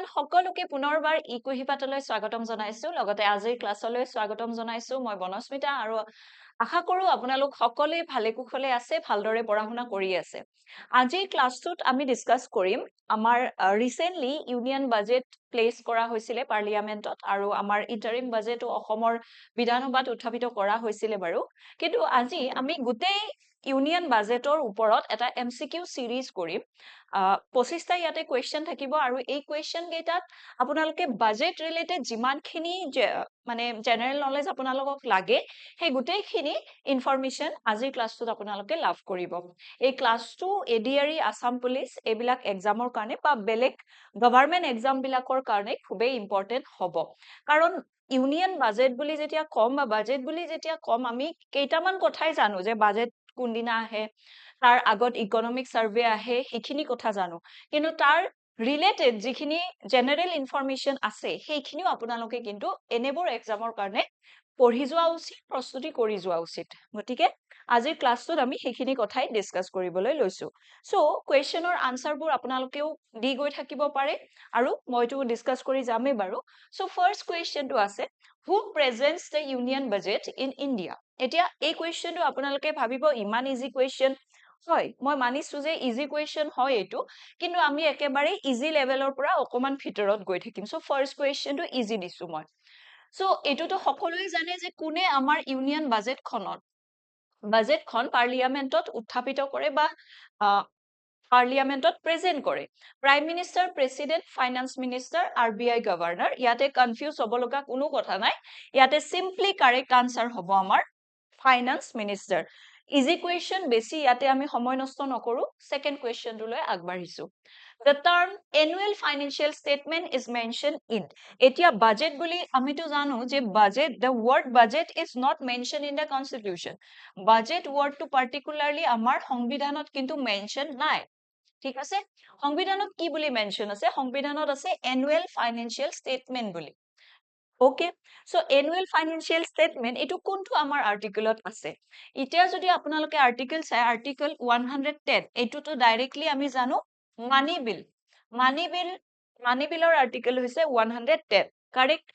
আপোনালোক সকলোকে পুনৰবাৰ ইকুহিপাতলৈ স্বাগতম জনাইছো লগতে আজিৰ ক্লাছলৈ স্বাগতম জনাইছো মই বনস্মিতা আৰু আশা কৰো আপোনালোক সকলোৱে ভালে কুশলে আছে ভালদৰে পঢ়া শুনা কৰি আছে আজিৰ ক্লাছটোত আমি ডিসকাস কৰিম আমাৰ ৰিসেন্টলি ইউনিয়ন বাজেট প্লেস কৰা হৈছিল পাৰ্লিয়ামেন্টত আৰু আমাৰ ইন্টাৰিম বাজেটো অসমৰ বিধানসভাত উত্থাপিত কৰা হৈছিল বাৰু কিন্তু আজি আমি গোটেই ইউনিয়ন বাজেটৰ ওপৰত এটা এমসিকিউ সিৰিজ কৰিম 25টা ইয়াতে কোৱেশ্চন থাকিব আৰু এই কোৱেশ্চন কেইটাত আপোনালোকে বাজেট ৰিলেটেড যিমানখিনি মানে জেনাৰেল নলেজ আপোনালোকক লাগে সেই গোটেইখিনি ইনফৰমেশন আজিৰ ক্লাছটোত আপোনালোকে লাভ কৰিব এই ক্লাছটো এডিআৰই আসাম পুলিচ এইবিলাক এক্সামৰ কাৰণে বা বেলেগ গভৰ্ণমেন্ট এক্সাম বিলাকৰ কাৰণে খুবেই ইম্পৰ্টেন্ট হ'ব কাৰণ ইউনিয়ন বাজেট বুলি যেতিয়া কম বা বাজেট বুলি যেতিয়া কম আমি কেইটামান কথাই জানো যে বাজেট কোনদিনা আহে তাৰ আগত ইকোনমিক সাৰ্ভে আহে সেইখিনি কথা জানো কিন্তু তাৰ ৰিলেটেড যিখিনি জেনাৰেল ইনফৰমেশন আছে সেইখিনিও আপোনালোকে কিন্তু এনেবোৰ এক্সামৰ কাৰণে পঢ়ি যোৱা উচিত প্ৰস্তুতি কৰি যোৱা উচিত গতিকে আজিৰ ক্লাছটোত আমি সেইখিনি কথাই ডিসকাস কৰিবলৈ লৈছো সো কোৱেশ্চনৰ আনসাৰবোৰ আপোনালোকেও দি গৈ থাকিব পাৰে আৰু মইতো ডিসকাস কৰি যামেই বাৰু সো ফাৰ্স্ট কোৱেশ্চনটো আছে who presents the union budget in India এতিয়া এই কোৱেশ্চনটো আপোনালোকে ভাবিব ইমান ইজি কোৱেশ্চন হয় মই মানিছো যে ইজি কোৱেশ্চন হয় এটো কিন্তু আমি একেবাৰে ইজি লেভেলৰ পৰা অকমান ভিতৰত গৈ থাকিম সো ফাৰ্স্ট কোৱেশ্চনটো ইজি দিছো মই সো এটোটো সকলোৱে জানে যে কোনে আমাৰ ইউনিয়ন বাজেটখন পাৰ্লিয়ামেন্টত উত্থাপিত কৰে বা পাৰ্লিয়ামেন্টত প্ৰেজেন্ট কৰে prime minister president finance minister RBI governor ইয়াতে কনফিউজ হ'ব লগা কোনো কথা নাই ইয়াতে সিম্পলি কাৰেক্ট আনসাৰ হ'ব আমাৰ ফাইনান্স মিনিষ্টাৰ ইজি কোৱেশ্চন বেছি ইয়াতে আমি সময় নষ্ট নকৰো সেকেন্ড কোৱেশ্চনটোলৈ আগবাঢ়িছো The term annual financial statement is mentioned in etia budget buli amito jano je budget the word budget is not mentioned in the constitution budget word to particularly amar সংবিধানত কিন্তু mention নাই ঠিক আছে সংবিধানত কি বুলি mention আছে সংবিধানত আছে annual financial statement বুলি okay so annual financial statement এটো কোনটো আমাৰ আৰ্টিকেলত আছে ইতিয়া যদি আপোনালোকে আৰ্টিকেল চাই আৰ্টিকেল 110 এটোটো ডাইৰেক্টলি আমি জানো মানি বিলৰ আৰ্টিকেল হৈছে 110 কাৰেক্ট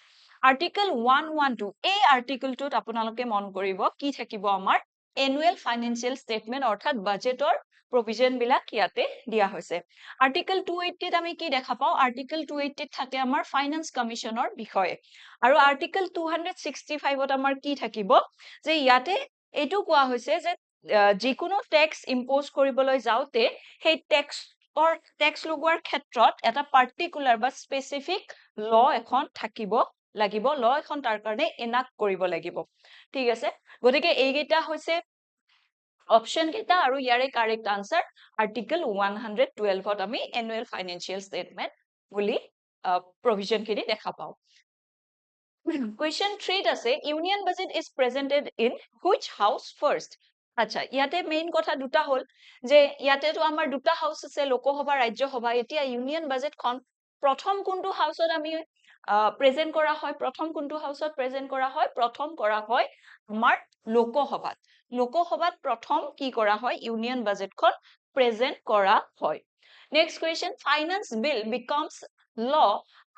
আৰ্টিকেল 112 এই আৰ্টিকেলটোত আপোনালোকে মন কৰিব কি থাকিব আমাৰ annual financial statement অৰ্থাৎ বাজেটৰ provision বিলাক ইয়াতে দিয়া হৈছে আৰ্টিকেল 280 ত আমি কি দেখা পাও আৰ্টিকেল 280 ত থাকে আমাৰ ফাইনান্স কমিশনৰ বিষয়ে আৰু আৰ্টিকেল 265 ত আমাৰ কি থাকিব যে ইয়াতে এটো কোৱা হৈছে যে যিকোনো ট্যাক্স ইম্পোজ কৰিবলৈ যাওতে সেই ট্যাক্স লগোৱাৰ ক্ষেত্ৰত এটা পাৰ্টিকুলাৰ বা স্পেসিফিক ল এখন থাকিব লাগিব ল এখন তাৰ কাৰণে এনাক্ট কৰিব লাগিব ঠিক আছে গতিকে এইকেইটা হৈছে অপশন কেইটা আৰু ইয়াৰে কাৰেক্ট আনসাৰ আৰ্টিকেল 112 ত আমি এনুৱেল ফাইনান্সিয়েল স্টেটমেন্ট বুলি প্ৰভিজন খিনি দেখা পাও Question 3 ত আছে union budget is presented in which house first আচ্ছা ইয়াতে মেইন কথা দুটা হল যে ইয়াতে তো আমাৰ দুটা হাউস আছে লোকসভা ৰাজ্যসভা এতিয়া ইউনিয়ন বাজেটখন প্ৰথম কোনটো হাউসত আমি প্ৰেজেন্ট কৰা হয় প্ৰথম কোনটো হাউসত প্ৰেজেন্ট কৰা হয় প্ৰথম কৰা হয় আমাৰ লোকসভাত প্ৰথম কি কৰা হয় ইউনিয়ন বাজেটখন প্ৰেজেন্ট কৰা হয় next question finance bill becomes law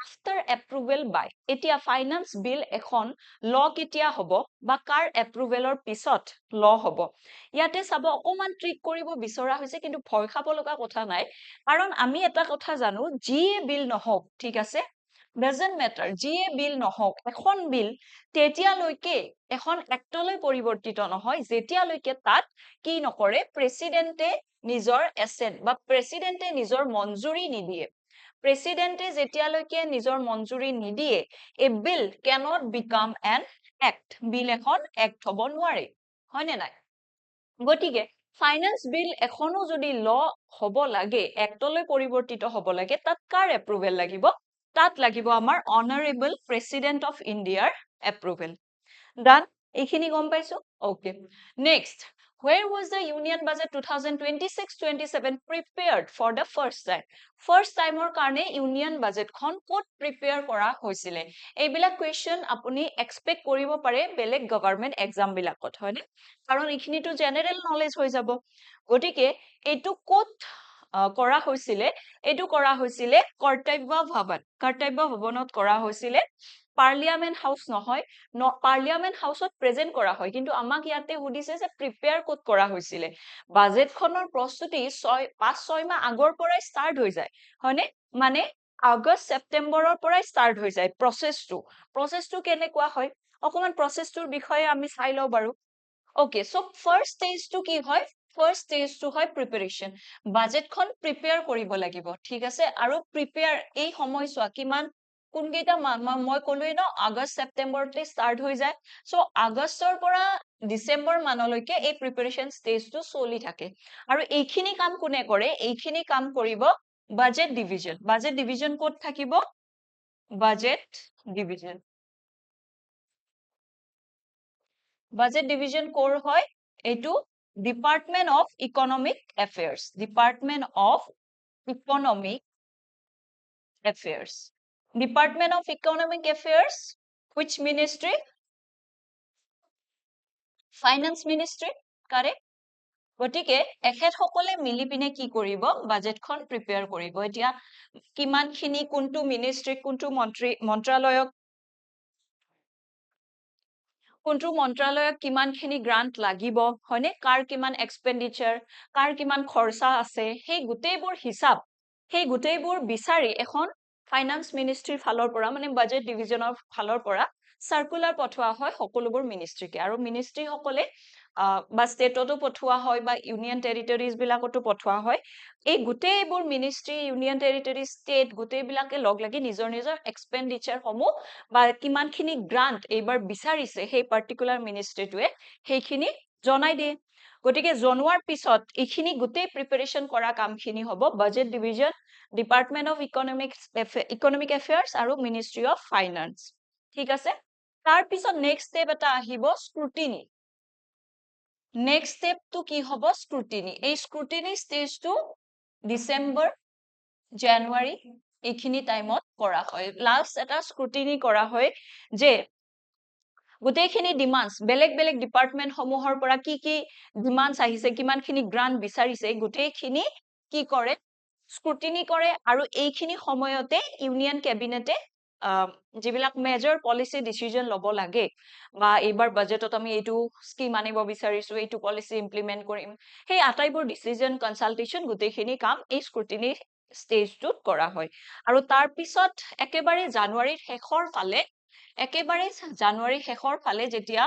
after approval by এতিয়া ফাইনান্স বিল এখন ল কেতিয়া হ'ব বা কাৰ এপ্ৰুভেলৰ পিছত ল হ'ব ইয়াতে চাব অকমান ট্ৰিক কৰিব বিচৰা হৈছে কিন্তু ভয় খাব লগা কথা নাই কাৰণ আমি এটা কথা জানো যিয়ে বিল নহওক ঠিক আছে doesn't matter যিয়ে বিল নহওক এখন বিল তেতিয়ালৈকে এখন এক্টলৈ পৰিৱৰ্তিত নহয় যেতিয়ালৈকে তাত কি নকৰে প্ৰেসিডেন্টে নিজৰ এছেট বা প্ৰেসিডেন্টে নিজৰ মঞ্জুৰি নিদিয়ে প্ৰেসিডেন্টে যেতিয়ালৈকে নিজৰ মঞ্জুৰি নিদিয়ে এ বিল cannot become an act বিল এখন এক্ট হ'ব নোৱাৰে হয়নে নাই গটিকে ফাইনান্স বিল এখনো যদি ল হ'ব লাগে এক্টলৈ পৰিৱৰ্তিত হ'ব লাগে তাত কাৰ এপ্ৰুভেল লাগিব তাত লাগিব আমাৰ অনাৰেবল প্ৰেসিডেন্ট অফ ইণ্ডিয়াৰ এপ্ৰুভেল ডান এইখিনি গম পাইছো okay next Where was the Union Budget 2026-27 prepared for the first time? First time or karne Union Budget khon kot prepare kora hoisile. Eibila question apuni expect koribo pare beleg government exam bilakot hoine. Karon ikhini to general knowledge hoi jabo. Gotike etu kot কৰা হৈছিলে এইটো কৰা হৈছিলে কৰ্তব্য ভৱনত কৰা হৈছিলে parliament হাউস নহয় পাৰ্লিয়ামেন্ট হাউসত প্ৰেজেন্ট কৰা হয় কিন্তু আমাক ইয়াতে সুধিছে যে প্ৰিপেয়াৰ ক'ত কৰা হৈছিলে বাজেটখনৰ প্ৰস্তুতি 5-6 মাহ আগৰ পৰাই ষ্টাৰ্ট হৈ যায় হয়নে মানে আগষ্ট ছেপ্টেম্বৰৰ পৰাই ষ্টাৰ্ট হৈ যায় প্ৰসেসটো কেনেকুৱা হয় অকমান প্ৰসেসটোৰ বিষয়ে আমি চাই লওঁ বাৰু Okay, so first stage to কি হয় first stage to হয় preparation বাজেটখন প্ৰিপেয়াৰ কৰিব লাগিব ঠিক আছে আৰু প্ৰিপেয়াৰ এই সময়ছোৱা কিমান কোনকেইটা মই ক'লোৱে ন আগষ্ট ছেপ্টেম্বৰতে ষ্টাৰ্ট হৈ যায় সো আগষ্টৰ পৰা ডিসেম্বৰ মানলৈকে এই প্ৰিপাৰেচন ষ্টেজটো চলি থাকে আৰু এইখিনি কাম কোনে কৰে এইখিনি কাম কৰিব বাজেট ডিভিজন ক'ত থাকিব বাজেট ডিভিজন বাজেট ডিভিজন কোৰ হয় এইটো department of economic affairs department of economic affairs which ministry finance ministry correct গতিকে এখেতসকলে মিলি পিনে কি কৰিব বাজেটখন প্ৰিপেয়াৰ কৰিব এতিয়া কিমানখিনি কোনটো মিনিষ্ট্ৰি কোনটো মন্ত্ৰালয়ক কিমানখিনি গ্ৰান্ট লাগিব হয়নে কাৰ কিমান এক্সপেন্ডিচাৰ কাৰ কিমান খৰচা আছে সেই গোটেইবোৰ বিচাৰি এখন ফাইনান্স মিনিষ্ট্ৰিৰ ফালৰ পৰা মানে বাজেট ডিভিজনৰ ফালৰ পৰা সাৰ্কুলাৰ পঠোৱা হয় সকলোবোৰ মিনিষ্ট্ৰিকে আৰু মিনিষ্ট্ৰি সকলে বা ষ্টেটতো পঠোৱা হয় বা ইউনিয়ন টেৰিটৰিজ বিলাকতো পঠোৱা হয় এই গোটেইবোৰ মিনিষ্ট্ৰি ইউনিয়ন টেৰিটৰি ষ্টেট গোটেইবিলাকে লগ লাগি নিজৰ এক্সপেন্ডিচাৰ সমূহ বা কিমানখিনি গ্ৰান্ট এইবাৰ বিচাৰিছে সেই পাৰ্টিকুলাৰ মিনিষ্ট্ৰিটোৱে সেইখিনি জনাই দিয়ে গতিকে জনোৱাৰ পিছত এইখিনি গোটেই প্ৰিপাৰেচন কৰা কামখিনি হ'ব budget division department of economic affairs আৰু মিনিষ্ট্ৰি অফ ফাইনান্স ঠিক আছে তাৰ পিছত নেক্সট ষ্টেপ এটা আহিব স্ক্ৰুটিনি নেক্সট ষ্টেপটো কি হ'ব স্ক্ৰুটিনি এই স্ক্ৰুটিনি ষ্টেজটো ডিসেম্বৰ জানুৱাৰী এইখিনি টাইমত কৰা হয় লাষ্ট এটা স্ক্ৰুটিনি কৰা হয় যে গোটেইখিনি ডিমান্ডস বেলেগ ডিপাৰ্টমেন্ট সমূহৰ পৰা কি ডিমান্ডস আহিছে কিমানখিনি গ্ৰান্ট বিচাৰিছে গোটেইখিনি কি কৰে স্ক্ৰুটিনি কৰে আৰু এইখিনি সময়তে ইউনিয়ন কেবিনেটে যিবিলাক মেজৰ পলিসি ডিসিজন ল'ব লাগে বা এইবাৰ বাজেটত আমি এইটো স্কিম আনিব বিচাৰিছো এইটো পলিসি ইমপ্লিমেন্ট কৰিম সেই আটাইবোৰ ডিসিজন কনসালটেশন গোটেইখিনি কাম এই স্ক্ৰুটিনি ষ্টেজটোত কৰা হয় আৰু তাৰ পিছত একেবাৰে জানুৱাৰীৰ শেষৰ ফালে যেতিয়া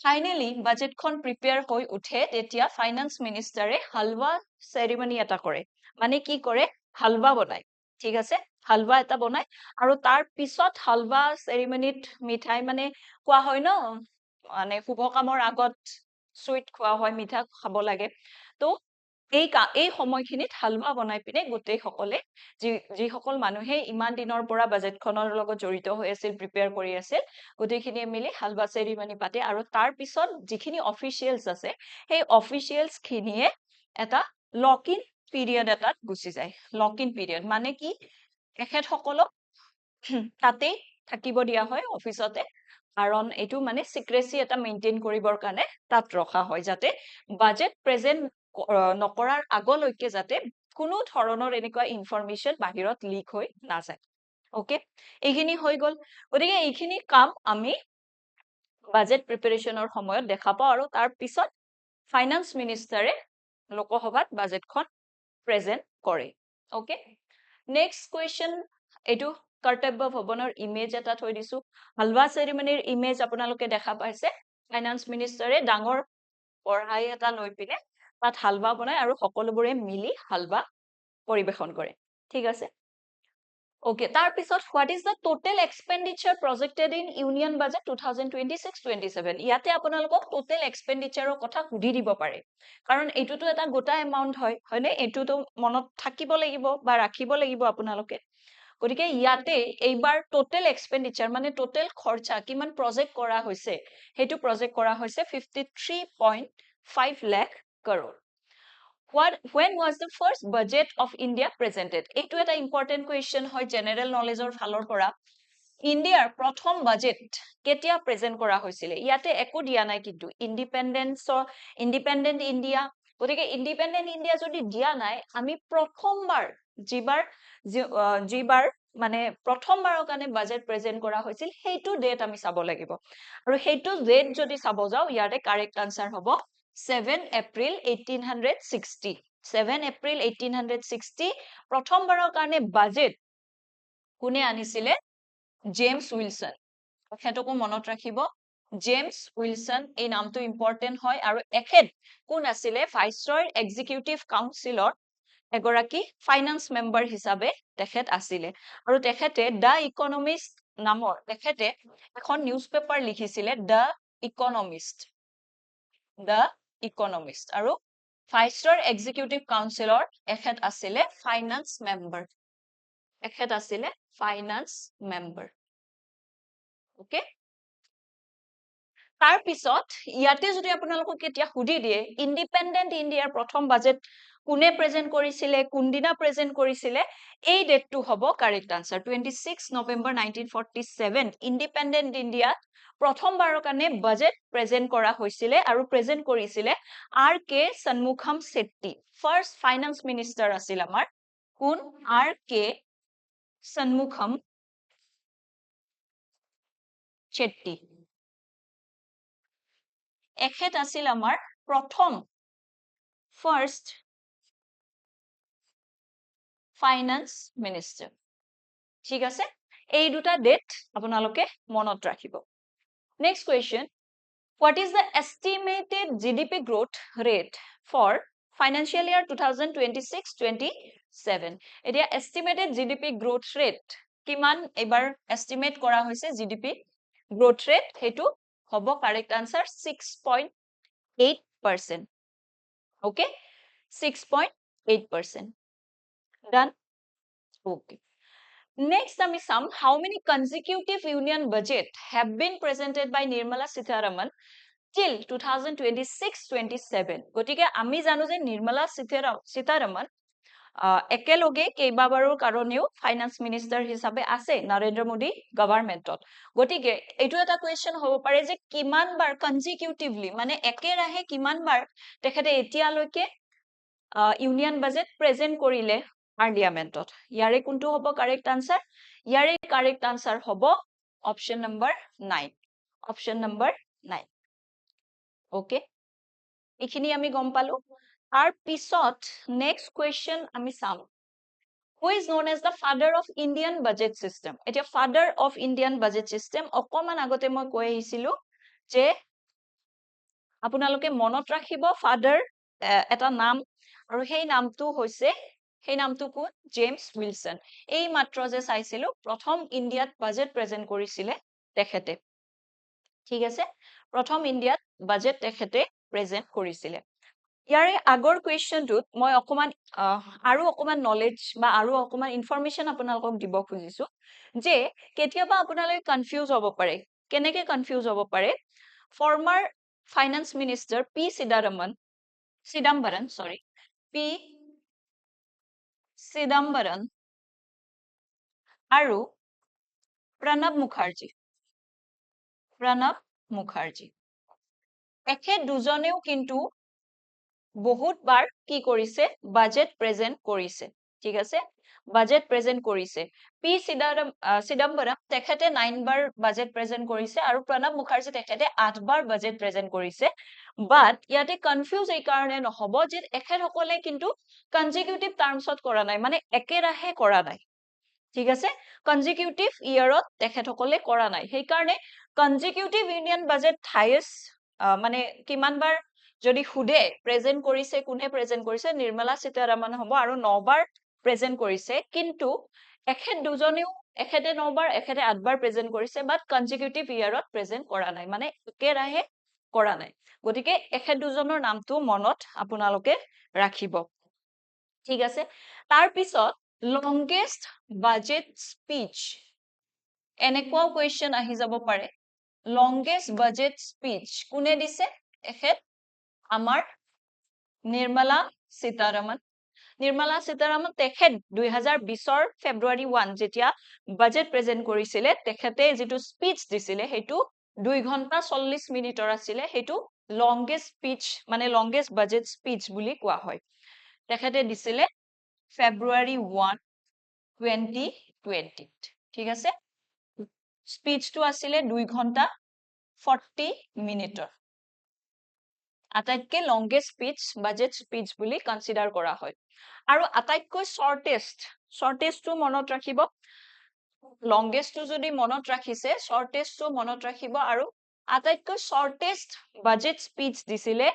ফাইনেলি বাজেটখন প্ৰিপেয়াৰ হৈ উঠে তেতিয়া ফাইনান্স মিনিষ্টাৰে হালৱা চেৰিমনি এটা কৰে মানে কি কৰে হালৱা বনায় ঠিক আছে হালৱা এটা বনায় আৰু তাৰ পিছত হালৱা চেৰিমনিত মিঠাই মানে খোৱা হয় ন মানে শুভ কামৰ আগত সুইট খোৱা হয় মিঠা খাব লাগে তো এই সময়খিনিত হালৱা বনাই পিনে গোটেই সকলে যিসকল মানুহে ইমান দিনৰ পৰা বাজেটখনৰ লগত জড়িত হৈ আছিল প্ৰিপেয়াৰ কৰি আছিল গোটেইখিনিয়ে মিলি হালৱা চেৰিমনি পাতে আৰু তাৰ পিছত যিখিনি অফিচিয়েলছ আছে সেই অফিচিয়েলছ খিনিয়ে এটা লক ইন পিৰিয়ড এটাত গুচি যায় লক ইন পিৰিয়ড মানে কি এখেতসকলক তাতেই থাকিব দিয়া হয় অফিচতে কাৰণ এইটো মানে সিক্ৰেসি এটা মেইনটেইন কৰিবৰ কাৰণে তাত ৰখা হয় যাতে বাজেট প্ৰেজেন্ট নকৰাৰ আগলৈকে যাতে কোনো ধৰণৰ এনেকুৱা ইনফৰমেশন বাহিৰত লিক হৈ নাযায় ওকে এইখিনি হৈ গল গতিকে এইখিনি কাম আমি বাজেট প্ৰিপাৰেচনৰ সময়ত দেখা পাওঁ আৰু তাৰ পিছত ফাইনান্স মিনিষ্টাৰে লোকসভাত বাজেটখন প্ৰেজেন্ট কৰে ওকে নেক্সট কোৱেশ্চন এইটো কৰ্তব্য ভৱনৰ ইমেজ এটা থৈ দিছো হালৱা চেৰিমনিৰ ইমেজ আপোনালোকে দেখা পাইছে ফাইনান্স মিনিষ্টাৰে ডাঙৰ পঢ়াই এটা লৈ পিনে তাত হালৱা বনায় আৰু সকলোবোৰে মিলি হালৱা পৰিবেশন কৰে ঠিক আছে Okay, তাৰ পিছত what is the total expenditure projected in Union Budget 2026-27? ইয়াতে আপোনালোকক total expenditure কথা সুধি দিব পাৰে কাৰণ এইটোতো এটা গোটা এমাউন্ট হয় হয়নে এইটোতো মনত থাকিব লাগিব বা ৰাখিব লাগিব আপোনালোকে গতিকে ইয়াতে এইবাৰ total expenditure মানে total খৰচা কিমান প্ৰজেক্ট কৰা হৈছে হেতু প্ৰজেক্ট কৰা হৈছে 53.5 lakh crore When was the first budget of India presented? এইটো এটা important question হয় general knowledgeৰ ফালৰ পৰা ইণ্ডিয়াৰ প্ৰথম বাজেট কেতিয়া প্ৰেজেন্ট কৰা হৈছিল ইয়াতে একো দিয়া নাই কিন্তু ইন্ডিপেন্ডেন্ট ইণ্ডিয়া গতিকে ইণ্ডিপেণ্ডেণ্ট ইণ্ডিয়া যদি দিয়া নাই আমি প্ৰথমবাৰ যিবাৰ মানে প্ৰথমবাৰৰ কাৰণে বাজেট প্ৰেজেন্ট কৰা হৈছিল সেইটো ডেট আমি চাব লাগিব আৰু সেইটো ডেট যদি চাব যাওঁ ইয়াতে কাৰেক্ট আনসাৰ হ'ব 7 এপ্ৰিল 1860 7 এপ্ৰিল 1860 প্ৰথমবাৰৰ কাৰণে বাজেট কোনে আনিছিলে জেমছ উইলছন তেখেতকো মনত ৰাখিব জেমছ উইলছন এই নামটো ইম্পৰ্টেন্ট হয় আৰু এখেত কোন আছিলে ভাইসৰয় এক্সিকিউটিভ কাউন্সিলৰ এগৰাকী ফাইনান্স মেম্বাৰ হিচাপে তেখেত আছিলে আৰু তেখেতে দ্য ইকনমিষ্ট নামৰ তেখেতে এখন নিউজ পেপাৰ লিখিছিলে দ্য ইকনমিষ্ট আৰু ভাইসৰয় এক্সিকিউটিভ কাউন্সিলৰ এখেত আছিলে ফাইনান্স মেম্বাৰ ওকে তাৰ পিছত ইয়াতে যদি আপোনালোকক কেতিয়া সুধি দিয়ে ইণ্ডিপেণ্ডেণ্ট ইণ্ডিয়াৰ প্ৰথম বাজেট কোনে প্ৰেজেন্ট কৰিছিলে কোনদিনা প্ৰেজেন্ট কৰিছিলে এই ডেটটো হ'ব correct answer 26 November 1947 independent India প্ৰথমবাৰৰ কাৰণে বাজেট প্ৰেজেন্ট কৰা হৈছিলে আৰু প্ৰেজেন্ট কৰিছিলে R.K. Shanmugam Shetty first finance minister আছিল আমাৰ কোন R.K. Shanmugam Shetty এখেত আছিল আমাৰ প্ৰথম ফাৰ্ষ্ট ফাইনান্স মিনিষ্টাৰ ঠিক আছে এই দুটা ডেট আপোনালোকে মনত ৰাখিব next question what is the estimated GDP growth rate for financial year 2026-27 এতিয়া estimated GDP growth rate কিমান এবাৰ estimate কৰা হৈছে GDP growth rate হেতু হ'ব correct answer 6.8% okay 6.8% done okay next আমি চাম how many consecutive union budget have been presented by Nirmala Sitharaman till 2026-27 গতিকে আমি জানো যে নিৰ্মলা সীতাৰমন একেলগে কেইবাবাৰৰ কাৰণেও ফাইনান্স মিনিষ্টাৰ হিচাপে আছে নৰেন্দ্ৰ মোদী গভৰ্ণমেণ্টত গতিকে এইটো এটা কোৱেশ্চন হ'ব পাৰে যে কিমান বাৰ কনজিকিউটিভলি মানে একেৰাহে কিমান বাৰ তেখেতে এতিয়ালৈকে ইউনিয়ন বাজেট প্ৰেজেন্ট কৰিলে পাৰ্লিয়ামেন্টত ইয়াৰে কোনটো হ'ব কাৰেক্ট আনসাৰ ইয়াৰে কাৰেক্ট আনসাৰ হ'ব অপচন নম্বৰ 9 ওকে এইখিনি আমি গম পালো তাৰ পিছত নেক্সট কোৱেশ্চন আমি চাম who is known as the father of Indian budget system এতিয়া father of Indian budget system অকমান আগতে মই কৈ আহিছিলো যে আপোনালোকে মনত ৰাখিব father এটা নাম আৰু সেই নামটো কোন জেমছ উইলছন এই মাত্ৰ যে চাইছিলো প্ৰথম ইণ্ডিয়াত বাজেট প্ৰেজেন্ট কৰিছিলে তেখেতে ঠিক আছে প্ৰথম ইণ্ডিয়াত বাজেট তেখেতে প্ৰেজেন্ট কৰিছিলে ইয়াৰে আগৰ কোৱেশ্চনটোত মই আৰু অকমান নলেজ বা আৰু অকমান ইনফৰমেশন আপোনালোকক দিব খুজিছো যে কেতিয়াবা আপোনালোকে কনফিউজ হ'ব পাৰে কেনেকে কনফিউজ হ'ব পাৰে former finance minister P Chidambaram আৰু প্ৰণৱ মুখাৰ্জী এখেত দুজনেও কিন্তু বহুত বাৰ কি কৰিছে বাজেট প্ৰেজেন্ট কৰিছে ঠিক আছে বাজেট প্ৰেজেন্ট কৰিছে পি চিদাম্বৰম তেখেতে 9 বাৰ বাজেট প্ৰেজেন্ট কৰিছে আৰু প্ৰণৱ মুখাৰ্জী তেখেতে 8 বাৰ বাজেট প্ৰেজেন্ট কৰিছে বাট ইয়াতে কনফিউজ এই কাৰণে নহব যে এখেতসকলে কিন্তু কনজিকিউটিভ টাৰ্মছত কৰা নাই মানে একেৰাহে কৰা নাই ঠিক আছে কনজিকিউটিভ ইয়াৰত তেখেতসকলে কৰা নাই সেই কাৰণে কনজিকিউটিভ ইউনিয়ন বাজেট হাইয়েষ্ট মানে কিমান বাৰ যদি খুদে প্ৰেজেন্ট কৰিছে কোনে প্ৰেজেন্ট কৰিছে নিৰ্মলা সীতাৰামন হ'ব আৰু 9 বাৰ প্ৰেজেন্ট কৰিছে কিন্তু এখেত দুজনেও এখেতে 9 বাৰ এখেতে 8 বাৰ প্ৰেজেন্ট কৰিছে বাট কনজিকিউটিভ ইয়াৰত প্ৰেজেন্ট কৰা নাই মানে একেৰাহে কৰা নাই গতিকে এখেত দুজনৰ নামটো মনত আপোনালোকে ৰাখিব ঠিক আছে তাৰ পিছত লংগেষ্ট বাজেট স্পীচ এনেকুৱাও কোৱেশ্চন আহি যাব পাৰে লংগেষ্ট বাজেট স্পীচ কোনে দিছে এখেত আমাৰ নিৰ্মলা সীতাৰমন তেখেত 2020 ফেব্ৰুৱাৰী 1 যেতিয়া বাজেট প্ৰেজেন্ট কৰিছিলে তেখেতে যেটো স্পীচ দিছিলে হেতু 2 ঘণ্টা 40 মিনিটৰ আছিলে হেতু লংগেষ্ট স্পিচ মানে লংগেষ্ট বাজেট স্পিচ বুলি কোৱা হয় তেখেতে দিছিলে ফেব্ৰুৱাৰী 1 2020 ঠিক আছে স্পিচটো আছিলে 2 ঘণ্টা 40 মিনিটৰ আটাইতকৈ লংগেষ্ট স্পিচ বাজেট স্পিচ বুলি কনসিডাৰ কৰা হয় আৰু আটাইতকৈ শৰ্টেষ্টটো মনত ৰাখিব লংগেষ্টটো যদি মনত ৰাখিছে শৰ্টেষ্টটো মনত ৰাখিব আৰু আটাইতকৈ শৰ্টেষ্ট বাজেট স্পিচ দিছিলে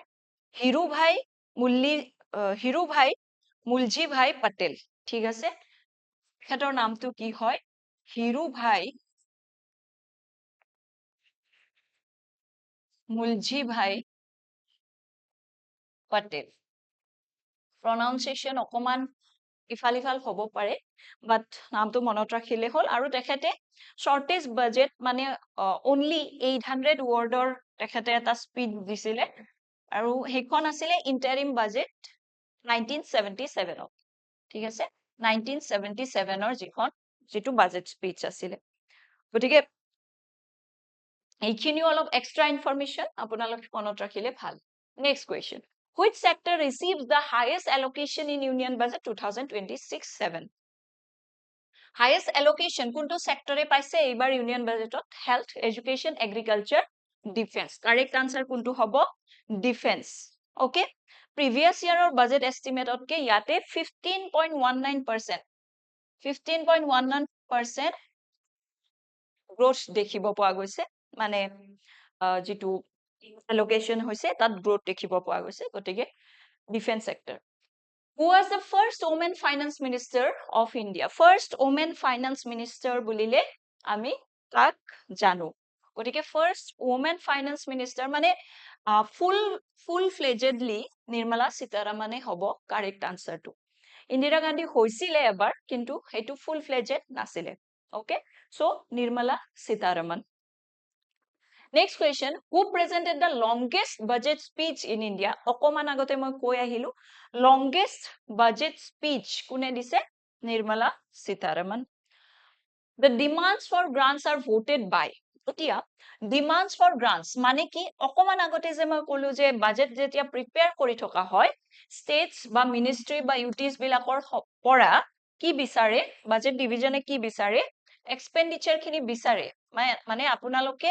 হিৰুভাই মুলজি ভাই পটেল ঠিক আছে তেখেতৰ নামটো কি হয় হিৰুভাই মুলজি ভাই পটেল pronunciation অকমান ইফাল হ'ব পাৰে বাট নামটো মনত ৰাখিলে হ'ল আৰু তেখেতে শৰ্টেষ্ট বাজেট মানে only 800 ৱৰ্ডৰ তেখেতে এটা স্পিচ দিছিলে আৰু সেইখন আছিলে ইন্টাৰিম বাজেট 1977 ঠিক আছে 1977 যিখন যিটো বাজেট স্পিচ আছিলে গতিকে এইখিনিও অলপ এক্সট্ৰা ইনফৰমেশ্যন আপোনালোকে মনত ৰাখিলে ভাল next question Which sector receives the highest allocation in Union Budget 2026-7? Highest allocation কোনটো সেক্টৰে পাইছে এইবাৰ ইউনিয়ন বাজেটত health education agriculture defence correct answer কোনটো হ'ব ডিফেন্স ওকে প্ৰিভিয়াছ ইয়াৰৰ বাজেট এস্টিমেটতকে ইয়াতে 15.19% 15.19% গ্ৰোথ দেখিব পোৱা গৈছে মানে যেটো allocation হৈছে তাত গ্ৰোথ দেখিব পোৱা গৈছে গতিকে defence sector Who was the first woman finance minister of India? First woman finance minister বুলিলে আমি কাক জানো গতিকে first woman finance minister মানে full fledgedly নিৰ্মলা সীতাৰামনে হ'ব কাৰেক্ট আনসাৰটো ইন্দিৰা গান্ধী হৈছিলে এবাৰ কিন্তু হেতু full fledged নাছিলে okay so Nirmala Sitharaman Next question, who presented the longest budget speech in India? অকমান আগতে মই কৈ আহিলো longest budget speech কোনে দিছে Nirmala Sitharaman The demands for grants are voted by এতিয়া demands for grants মানে কি অকমান আগতে যে মই কলো যে বাজেট যেতিয়া প্ৰিপেয়াৰ কৰি থকা হয় states বা ministry বা UTs বিলাকৰ পৰা কি বিচাৰে বাজেট ডিভিজনে কি বিচাৰে expenditure খিনি বিচাৰে মানে আপোনালোকে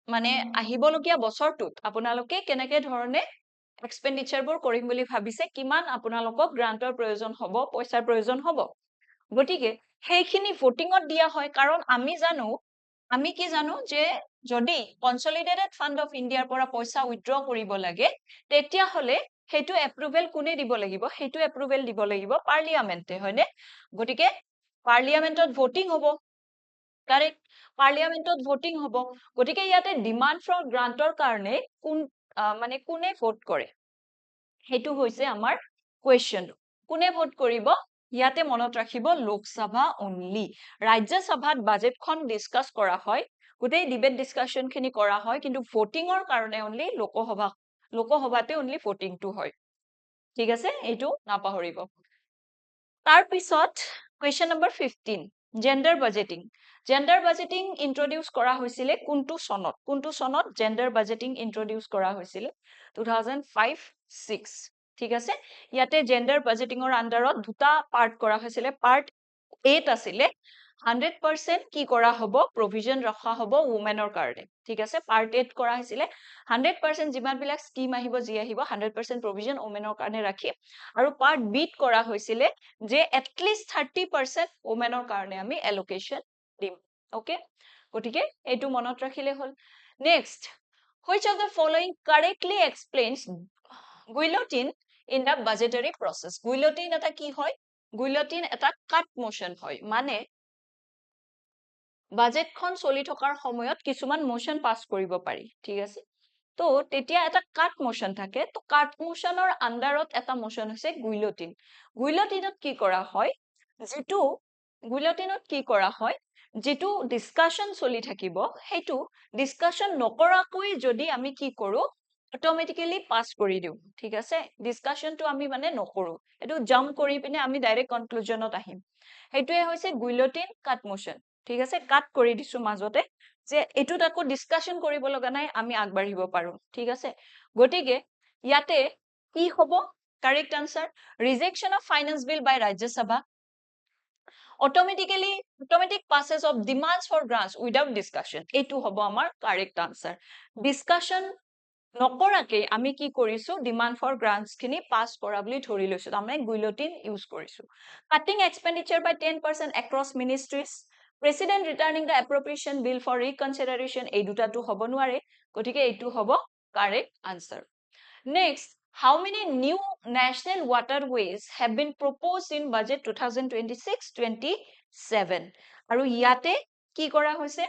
মানে আহিবলগীয়া বছৰটোত আপোনালোকে কেনেকে ধৰণে এক্সপেন্ডিচাৰ বোৰ কৰিম বুলি ভাবিছে কিমান আপোনালোকক গ্ৰান্টৰ প্ৰয়োজন হ'ব পইচাৰ প্ৰয়োজন হ'ব গতিকে সেইখিনি ভোটিংত দিয়া হয় কাৰণ আমি কি জানো যে যদি কনসলিডেটেড ফান্ড অফ ইন্ডিয়াৰ পৰা পইচা উইথড্ৰ কৰিব লাগে তেতিয়া হলে হেতু এপ্ৰুভেল কোনে দিব লাগিব হেতু এপ্ৰুভেল দিব লাগিব পাৰ্লিয়ামেন্টে হয়নে গতিকে পাৰ্লিয়ামেন্টত ভোটিং হ'ব কাৰেক্ট পাৰ্লিয়ামেন্টত ভোটিং হ'ব গতিকে ইয়াতে ডিমান্ড ফৰ গ্ৰান্টৰ কাৰণে মানে কোনে ভোট কৰে হেতু হৈছে আমাৰ কোৱেশ্চন কোনে ভোট কৰিব ইয়াতে মনত ৰাখিব লোকসভা অনলি ৰাজ্যসভাত বাজেটখন ডিসকাস কৰা হয় গোটেই ডিবেট ডিসকাশন খিনি কৰা হয় কিন্তু ভোটিংৰ কাৰণে অনলি লোকসভাতে অনলি ভোটিংটো হয় ঠিক আছে এইটো নাপাহৰিব তাৰ পিছত question number 15 gender budgeting introduce কৰা হৈছিলে কোনটো সনত জেন্ডাৰ বাজেটিং ইন্ট্ৰোডিউস কৰা হৈছিলে 2005-6 ঠিক আছে ইয়াতে জেন্ডাৰ বাজেটিংৰ আন্ডাৰত দুটা পাৰ্ট কৰা হৈছিলে পাৰ্ট 8 আছিলে 100% কি কৰা হ'ব প্ৰভিজন ৰখা হ'ব ওমেনৰ কাৰণে ঠিক আছে পাৰ্ট 8 কৰা হৈছিলে 100% যিমান বিলাক স্কিম আহিব যি আহিব 100% প্ৰভিজন ওমেনৰ কাৰণে ৰাখি আৰু পাৰ্ট বি কৰা হৈছিলে যে এটলিষ্ট 30% ওমেনৰ কাৰণে আমি এলোকেশন দিম ওকে গতিকে এইটো মনত ৰাখিলে হ'ল next which of the following correctly explains guillotine in the budgetary process guillotine এটা কি হয় guillotine এটা কাট মোশন হয় মানে বাজেটখন চলি থকাৰ সময়ত কিছুমান মোশন পাস কৰিব পাৰি ঠিক আছে তো তেতিয়া এটা কাট মোশন থাকে তো কাট মোশনৰ আন্ডাৰত এটা মোশন হৈছে গুইলটিনত কি কৰা হয় যেটো ডিসকাশন চলি থাকিব হেতু ডিসকাশন নকৰাকৈ যদি আমি কি কৰো অটোমেটিক্যালি পাস কৰি দিও ঠিক আছে ডিসকাশনটো আমি মানে নকৰো এটো জাম্প কৰি পিনে আমি ডাইৰেক্ট কনক্লুজনত আহিম হেতুৱে হৈছে গুইলটিন কাট মোশন ঠিক আছে কাট কৰি দিছো মাজতে যে এটুত আকৌ ডিসকাশন কৰিব লগা নাই আমি আগবাঢ়িব পাৰো ঠিক আছে গতিকে ইয়াতে কি হ'ব correct answer rejection of finance bill by Rajya Sabha automatic passes of demands for grants without discussion এইটো হ'ব আমাৰ কাৰেক্ট আনসাৰ ডিসকাশন নকৰাকে আমি কি কৰিছো ডিমান্ড ফৰ গ্ৰান্টস খিনি পাস কৰা বুলি ধৰি লৈছো আমি গুইলটিন ইউজ কৰিছো cutting এক্সপেন্ডিচাৰ by 10% across ministries president returning the appropriation bill for reconsideration এই দুটাটো হ'ব নোৱাৰে গতিকে এইটো হ'ব correct answer next how many new national waterways have been proposed in budget 2026-27 আৰু ইয়াতে কি কৰা হৈছে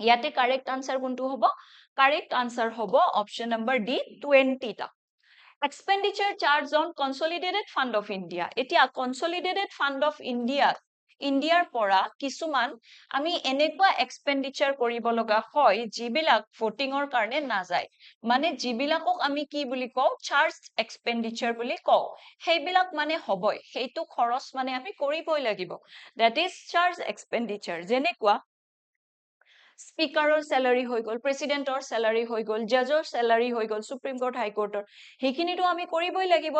ইয়াতে কারেক্ট আনসার কোনটো হ'ব কারেক্ট আনসার হ'ব অপশন নাম্বার ডি 20 টা expenditure charge on consolidated fund of india এতিয়া consolidated fund of india ইণ্ডিয়াৰ পৰা কিছুমান আমি এনেকুৱা এক্সপেন্ডিচাৰ কৰিব লগা হয় যিবিলাক ভোটিংৰ কাৰণে না যায় মানে যিবিলাকক আমি কি বুলি কও চাৰ্জ এক্সপেন্ডিচাৰ বুলি কও সেইবিলাক মানে হবই সেইটো খৰচ মানে আমি কৰিবই লাগিব দ্যাট ইজ চাৰ্জ এক্সপেন্ডিচাৰ যেনেকুৱা স্পিকাৰৰ স্যালাৰি হৈ গল প্ৰেসিডেন্টৰ স্যালাৰি হৈ গল জাজৰ স্যালাৰি হৈ গল সুপ্ৰিম কোৰ্ট হাই কোৰ্টৰ হিখিনিটো আমি কৰিবই লাগিব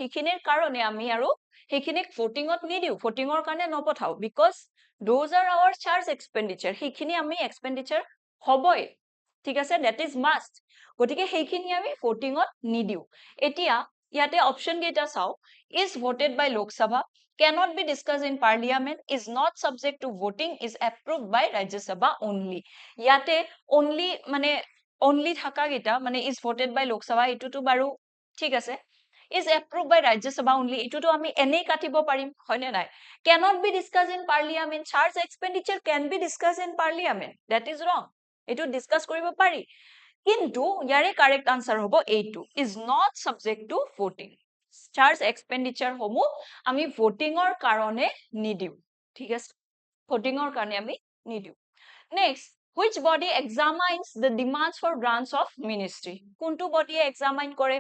হিখিনিৰ কাৰণে আমি আৰু হিখিনিক ভোটিংত নিদিও ভোটিংৰ কাৰণে নপঠাও because those are our charge expenditure হিখিনি আমি এক্সপেন্ডিচাৰ হবই ঠিক আছে দ্যাট ইজ মাস্ট গতিকে সেইখিনি আমি ভোটিংত নিদিও এতিয়া ইয়াতে অপশন কেইটা চাও is voted by Lok Sabha cannot be discussed in parliament is not subject to voting is approved by Rajya Sabha only ইয়াতে only মানে only থাকা গিটা মানে is voted by Lok Sabha এটুটো বাৰো ঠিক আছে is approved by Rajya Sabha only এটুটো আমি এনেই কাটিব পাৰিম হয়নে নাই cannot be discussed in parliament charge expenditure can be discussed in parliament that is wrong এটু ডিসকাস কৰিব পাৰি কিন্তু ইয়াৰে কারেক্ট আনসার হ'ব এইটো is not subject to voting charge expenditure সমূহ আমি ভোটিংৰ কাৰণে নিদিও ঠিক আছে ভোটিংৰ কাৰণে আমি নিদিও next which body examines the demands for grants of ministry কোনটো body examine কৰে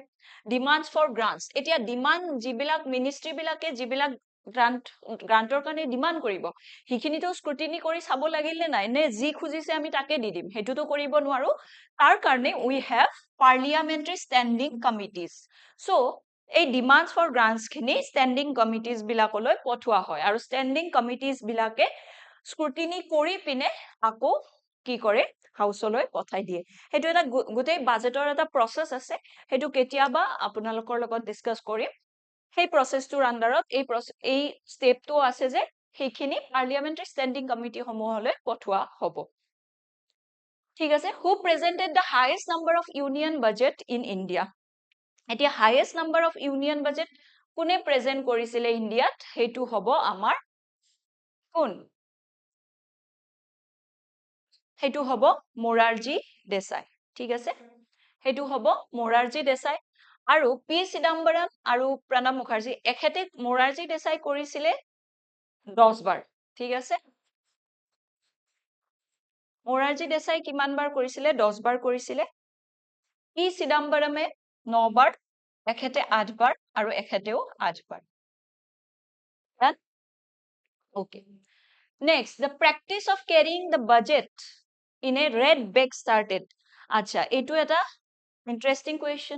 demands for grants এতিয়া demand যিবিলাক ministry বিলাকে যিবিলাক গ্ৰান্টৰ কাৰণে ডিমান্ড কৰিব হিখিনিটো স্ক্ৰুটিনি কৰি চাব লাগিলে নাই নে যি খুজিছে আমি তাকে দি দিম হেতুটো কৰিব নোৱাৰো তাৰ কাৰণে we have parliamentary standing committees so এই ডিমান্ডস ফৰ গ্ৰান্টস খিনি স্ট্যান্ডিং কমিটিজ বিলাকলৈ পঠোৱা হয় আৰু স্ট্যান্ডিং কমিটিজ বিলাকে স্ক্ৰুটিনি কৰি পিনে আকৌ কি কৰে হাউসলৈ পঠাই দিয়ে হেতু এটা গোটেই বাজেটৰ এটা প্ৰসেস আছে হেতু কেতিয়াবা আপোনালোকৰ লগত ডিসকাস কৰিম সেই প্ৰসেসটোৰ আন্ডাৰত এই স্টেপটো আছে যে সেইখিনি পাৰ্লিয়ামেন্টাৰী স্ট্যান্ডিং কমিটি সমূহলৈ পঠোৱা হ'ব ঠিক আছে who presented the highest number of union budget in India এতিয়া highest number of union budget কোনে প্ৰেজেন্ট কৰিছিলে ইন্ডিয়াত হেতু হ'ব আমাৰ কোন হেতু হ'ব মোৰাৰজী দেশাই ঠিক আছে হেতু হ'ব মোৰাৰজী দেশাই আৰু পি চিদাম্বৰম আৰু প্ৰণৱ মুখাৰ্জী এখেতে মোৰাৰজী দেশাই কৰিছিলে 10 বাৰ ঠিক আছে মোৰাৰজী দেশাই কিমান বাৰ কৰিছিলে 10 বাৰ কৰিছিলে পি চিদাম্বৰমে 9 বাৰ এখেতে 8 বাৰ আৰু এখেতেও 8 বাৰ okay next the practice of carrying the budget in a red bag started acha etu eta interesting question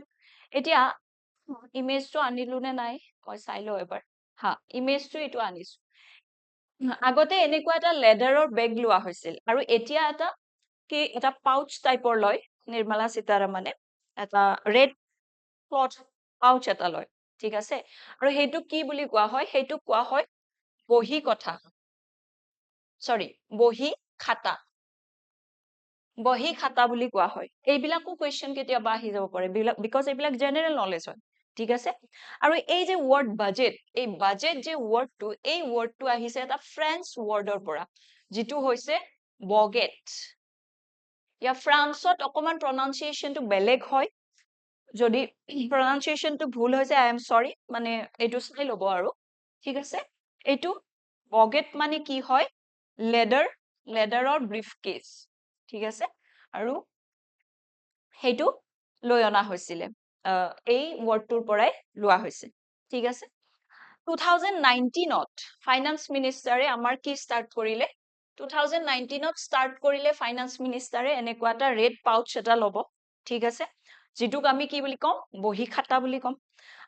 etia image to anilu ne nai moi sailo ebar ha image to etu anisu agote enekwa eta leatheror bag lua hoisil aru etia eta ki eta pouch type or loy Nirmala Sitaramane eta red cloth pouch eta loy ঠিক আছে আৰু হেতু কি বুলি কোৱা হয় হেতু কোৱা হয় বহি কথা sorry বহি খাতা বুলি কোৱা হয় এইবিলাকো কোৱেশ্চন কেতিয়াবা আহি যাব পাৰে বিকজ এইবিলাক জেনাৰেল নলেজ হয় ঠিক আছে আৰু এই যে ওয়াৰ্ড বাজেট এই বাজেট যে ওয়াৰ্ডটো এই ওয়াৰ্ডটো আহিছে এটা ফ্ৰেঞ্চ ওয়াৰ্ডৰ পৰা যেটো হৈছে বগেট ইয়া ফ্ৰান্সত অকমান প্ৰনাউন্সিয়েশনটো বেলেগ হয় যদি প্ৰনাউন্সিয়েশনটো ভুল হৈছে আই এম সৰি মানে এটো চাই লব আৰু ঠিক আছে এটো বগেট মানে কি হয় লেডাৰৰ ব্ৰিফকেস ঠিক আছে আৰু হেতু লৈ অনা হৈছিলে এই ওয়াৰ্ডটোৰ পৰাই লোৱা হৈছে ঠিক আছে 2019ত ফাইনান্স মিনিষ্টাৰে আমাৰ কি স্টাৰ্ট কৰিলে 2019ত ষ্টাৰ্ট কৰিলে ফাইনেন্স মিনিষ্টাৰে এনেকুৱা এটা ৰেড পাউচ এটা ল'ব, ঠিক আছে, যিটোক আমি কি বুলি কম, বহী খাতা বুলি কম।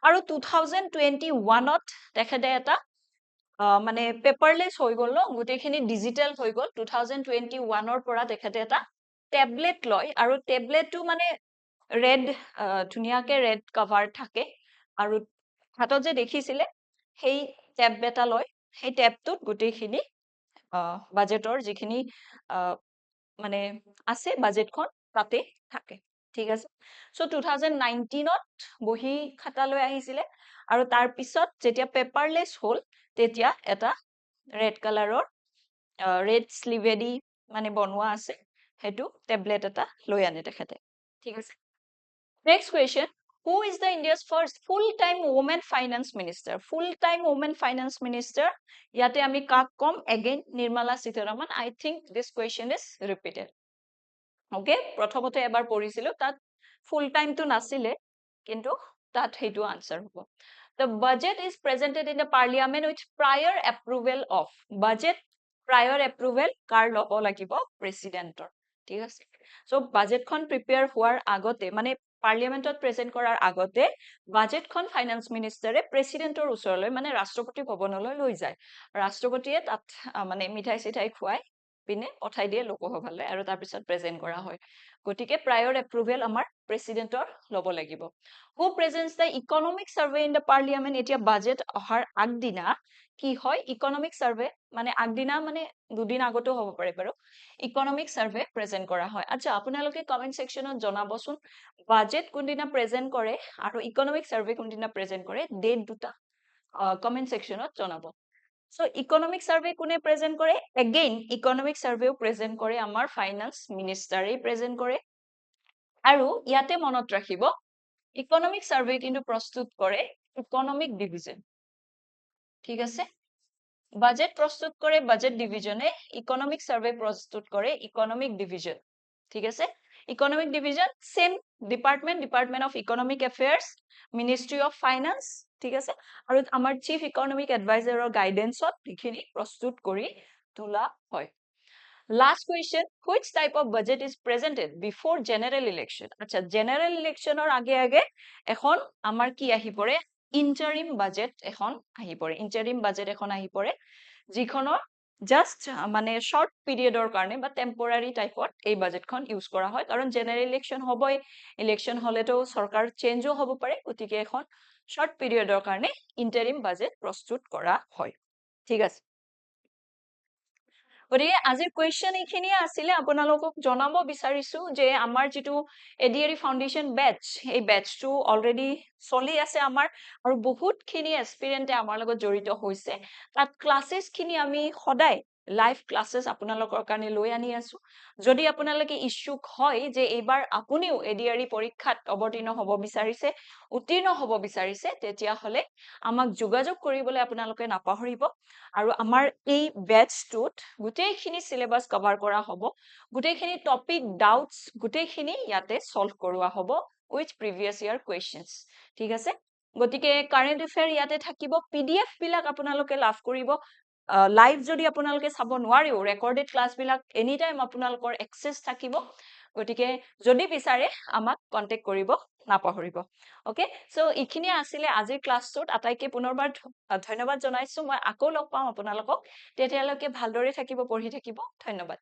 আৰু 2021ত তেখেতে এটা মানে পেপাৰলেছ হৈ গ'ল ন, গোটেইখিনি ডিজিটেল হৈ গ'ল। 2021ৰ পৰা তেখেতে এটা টেবলেট লয়, আৰু টেবলেটটো মানে ৰেড, ধুনীয়াকে ৰেড কভাৰ থাকে, আৰু হাতত যে দেখিছিলে সেই টেব এটা লয়, সেই টেবটোত গোটেইখিনি বাজেটৰ যিখিনি মানে আছে বাজেটখন তাতে থাকে, ঠিক আছে। চ' 2019ত বহী খাতা লৈ আহিছিলে, আৰু তাৰ পিছত যেতিয়া পেপাৰলেছ হ'ল তেতিয়া এটা ৰেড কালাৰৰ ৰেড শ্লিভেদি মানে বনোৱা আছে সেইটো টেবলেট এটা লৈ আনে তেখেতে, ঠিক আছে। Next question, who is the India's first full-time woman finance minister? Full-time woman finance minister, ইয়াতে আমি কাক কম, again Nirmala Sitharaman. I think this question is repeated. Okay, প্ৰথমতে এবাৰ পঢ়িছিলো, তাত ফুল টাইমটো নাছিলে, কিন্তু তাত সেইটো আনসাৰ হ'ব। The budget is presented in the parliament with prior approval of. Budget prior approval কাৰ ল'ব লাগিব, প্ৰেচিডেণ্টৰ, ঠিক আছে। চ' বাজেটখন প্ৰিপেয়াৰ হোৱাৰ আগতে, মানে পাৰ্লিয়ামেণ্টত প্ৰেজেন্ট কৰাৰ আগতে বাজেটখন ফাইনেন্স মিনিষ্টাৰে প্ৰেচিডেণ্টৰ ওচৰলৈ, মানে ৰাষ্ট্ৰপতি ভৱনলৈ লৈ যায়। ৰাষ্ট্ৰপতিয়ে তাত মানে মিঠাই চিঠাই খুৱাই পিনে পঠাই দিয়ে লোকসভালৈ, আৰু তাৰপিছত প্ৰেজেন্ট কৰা হয়। গতিকে প্ৰায়ৰ এপ্ৰুভেল আমাৰ প্ৰেচিডেণ্টৰ ল'ব লাগিব। Who presents the economic survey in the parliament? এতিয়া বাজেট অহাৰ আগদিনা কি হয়, ইকনমিক চাৰ্ভে, মানে আগদিনা মানে দুদিন আগতেও হ'ব পাৰে বাৰু, ইকনমিক চাৰ্ভে প্ৰেজেন্ট কৰা হয়। আচ্ছা, আপোনালোকে কমেন্ট সেকশ্যনত জনাবচোন, বাজেট কোনদিনা প্ৰেজেন্ট কৰে আৰু ইকনমিক চাৰ্ভে কোনদিনা প্ৰেজেন্ট কৰে, ডেট দুটা কমেন্ট সেকশ্যনত জনাব। So economic survey কোনে প্ৰেজেন্ট কৰে? Again economic survey প্ৰেজেন্ট কৰে আমাৰ ফাইনান্স মিনিষ্টাৰে প্ৰেজেন্ট কৰে। আৰু ইয়াতে মনত ৰাখিব, ইকনমিক সাৰ্ভে কিন্তু প্ৰস্তুত কৰে ইকনমিক ডিভিজন, ঠিক আছে। বাজেট প্ৰস্তুত কৰে বাজেট ডিভিজনে, ইকনমিক সাৰ্ভে প্ৰস্তুত কৰে ইকনমিক ডিভিজন, ঠিক আছে। Economic division same department of economic affairs, ministry of finance, ঠিক আছে। আৰু আমাৰ চিফ ইকনমিক এডভাইজাৰৰ গাইডেন্সত এইখিনি প্ৰস্তুত কৰি তোলা হয়। Last question, which type of budget is presented before general election? আচ্ছা, জেনারেল ইলেকশনৰ আগে আগে এখন আমাৰ কি আহি পৰে, ইন্টাৰিম বাজেট এখন আহি পৰে, ইন্টাৰিম বাজেট এখন আহি পৰে, যিখনৰ জাস্ট মানে শৰ্ট পিৰিয়ডৰ কাৰণে বা টেম্পৰাৰী টাইপত এই বাজেটখন ইউজ কৰা হয়, কাৰণ জেনাৰেল ইলেকশন হ'বই, ইলেকশন হলেতো চৰকাৰ চেঞ্জো হ'ব পাৰে, গতিকে এখন শৰ্ট পিৰিয়ডৰ কাৰণে ইন্টাৰিম বাজেট প্ৰস্তুত কৰা হয়, ঠিক আছে। গতিকে আজিৰ কুৱেশ্যন এইখিনিয়ে আছিলে, আপোনালোকক জনাব বিচাৰিছো যে আমাৰ যিটো এডিআৰই ফাউণ্ডেশ্যন বেচ, এই বেচটো অলৰেডি চলি আছে আমাৰ, আৰু বহুতখিনি এক্সপিৰিয়েণ্টে আমাৰ লগত জড়িত হৈছে। তাত ক্লাছেছখিনি আমি সদায় লাইভ ক্লাছেছ আপোনালোকৰ কাৰণে লৈ আনি আছো। যদি আপোনালোকে ইচ্ছুক হয় যে এইবাৰ আপুনিও এডিআৰই পৰীক্ষাত অৱতীৰ্ণ হ'ব বিচাৰিছে, উত্তীৰ্ণ হ'ব বিচাৰিছে, তেতিয়াহ'লে আমাক যোগাযোগ কৰিবলৈ আপোনালোকে নাপাহৰিব। আৰু আমাৰ এই বেচটোত গোটেইখিনি সিলেবাস কভাৰ কৰা হ'ব, গোটেইখিনি টপিক ডাউটস গোটেইখিনি ইয়াতে সলভ কৰোৱা হ'ব উইথ প্ৰিভিয়াছ ইয়াৰ কুৱেশ্যনছ, ঠিক আছে। গতিকে কাৰেণ্ট এফেয়াৰ ইয়াতে থাকিব, পিডিএফ বিলাক আপোনালোকে লাভ কৰিব। লাইভ যদি আপোনালোকে চাব নোৱাৰেও, ৰেকৰ্ডেড ক্লাছবিলাক এনি টাইম আপোনালোকৰ এক্সেছ থাকিব, গতিকে যদি বিচাৰে আমাক কন্টেক্ট কৰিব নাপাহৰিব। ওকে, সো এইখিনিয়ে আছিলে আজিৰ ক্লাছটোত, আটাইকে পুনৰবাৰ ধন্যবাদ জনাইছো। মই আকৌ লগ পাম আপোনালোকক, তেতিয়ালৈকে ভালদৰে থাকিব, পঢ়ি থাকিব, ধন্যবাদ।